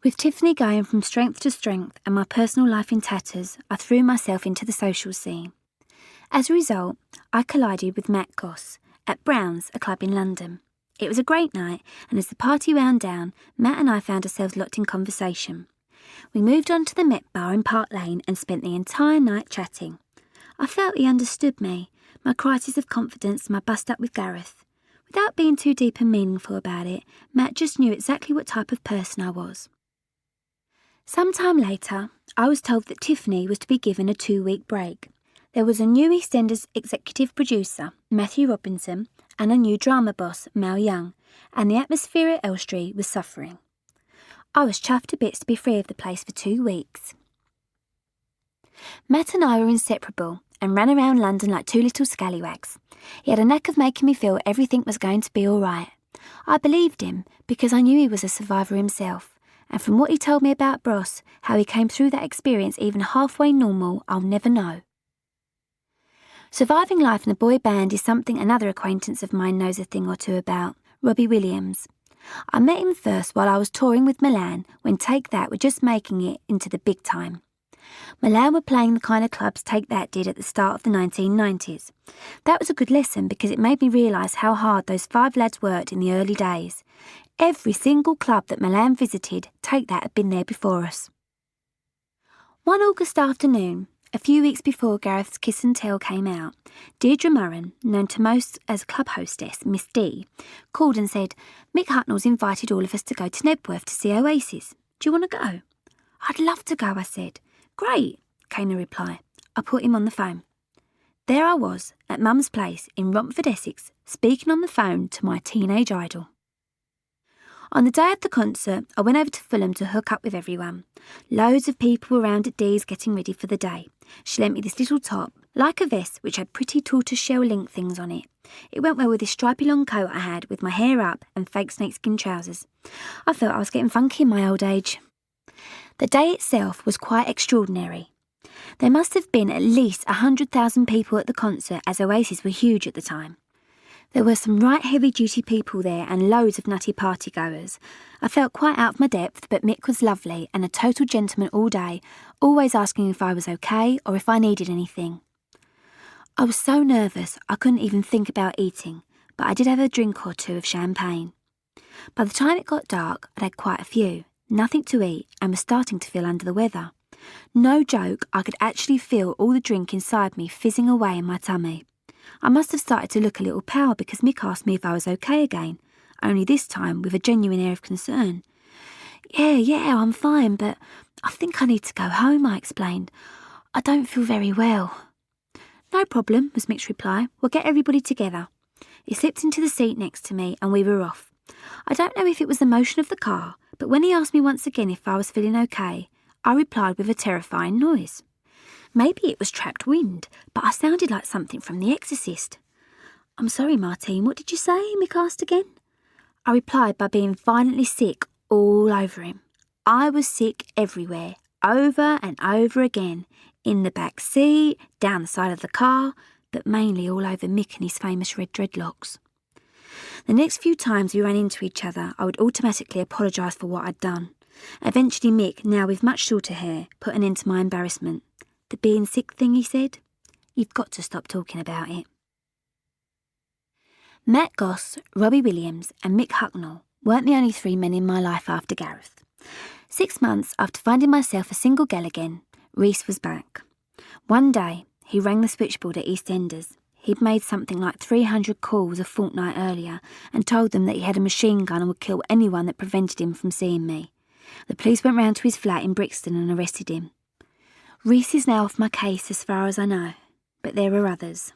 With Tiffany going from strength to strength and my personal life in tatters, I threw myself into the social scene. As a result, I collided with Matt Goss at Brown's, a club in London. It was a great night, and as the party wound down, Matt and I found ourselves locked in conversation. We moved on to the Met Bar in Park Lane and spent the entire night chatting. I felt he understood me, my crisis of confidence, my bust-up with Gareth. Without being too deep and meaningful about it, Matt just knew exactly what type of person I was. Sometime later, I was told that Tiffany was to be given a 2-week break. There was a new EastEnders executive producer, Matthew Robinson, and a new drama boss, Mel Young, and the atmosphere at Elstree was suffering. I was chuffed to bits to be free of the place for 2 weeks. Matt and I were inseparable and ran around London like two little scallywags. He had a knack of making me feel everything was going to be all right. I believed him because I knew he was a survivor himself, and from what he told me about Bros, how he came through that experience even halfway normal, I'll never know. Surviving life in a boy band is something another acquaintance of mine knows a thing or two about, Robbie Williams. I met him first while I was touring with Milan when Take That were just making it into the big time. Milan were playing the kind of clubs Take That did at the start of the 1990s. That was a good lesson because it made me realise how hard those 5 lads worked in the early days. Every single club that Milan visited, Take That had been there before us. One August afternoon, a few weeks before Gareth's Kiss and Tell came out, Deirdre Murren, known to most as club hostess Miss D, called and said, "Mick Hucknall's invited all of us to go to Nebworth to see Oasis. Do you want to go?" "I'd love to go," I said. "Great," came the reply. I put him on the phone. There I was, at Mum's place in Romford, Essex, speaking on the phone to my teenage idol. On the day of the concert, I went over to Fulham to hook up with everyone. Loads of people were around at Dee's getting ready for the day. She lent me this little top, like a vest, which had pretty tortoiseshell link things on it. It went well with this stripy long coat I had, with my hair up and fake snakeskin trousers. I felt I was getting funky in my old age. The day itself was quite extraordinary. There must have been at least 100,000 people at the concert, as Oasis were huge at the time. There were some right heavy-duty people there and loads of nutty partygoers. I felt quite out of my depth, but Mick was lovely and a total gentleman all day, always asking if I was okay or if I needed anything. I was so nervous I couldn't even think about eating, but I did have a drink or two of champagne. By the time it got dark, I'd had quite a few, nothing to eat, and was starting to feel under the weather. No joke, I could actually feel all the drink inside me fizzing away in my tummy. I must have started to look a little pale because Mick asked me if I was okay again, only this time with a genuine air of concern. Yeah, I'm fine, but I think I need to go home," I explained. "I don't feel very well." "No problem," was Mick's reply. "We'll get everybody together." He slipped into the seat next to me and we were off. I don't know if it was the motion of the car, but when he asked me once again if I was feeling okay, I replied with a terrifying noise. Maybe it was trapped wind, but I sounded like something from The Exorcist. "I'm sorry, Martine, what did you say?" Mick asked again. I replied by being violently sick all over him. I was sick everywhere, over and over again, in the back seat, down the side of the car, but mainly all over Mick and his famous red dreadlocks. The next few times we ran into each other, I would automatically apologise for what I'd done. Eventually Mick, now with much shorter hair, put an end to my embarrassment. "The being sick thing," he said. "You've got to stop talking about it." Matt Goss, Robbie Williams and Mick Hucknall weren't the only 3 men in my life after Gareth. 6 months after finding myself a single gal again, Reese was back. One day, he rang the switchboard at EastEnders. He'd made something like 300 calls a fortnight earlier and told them that he had a machine gun and would kill anyone that prevented him from seeing me. The police went round to his flat in Brixton and arrested him. Reese is now off my case as far as I know, but there are others.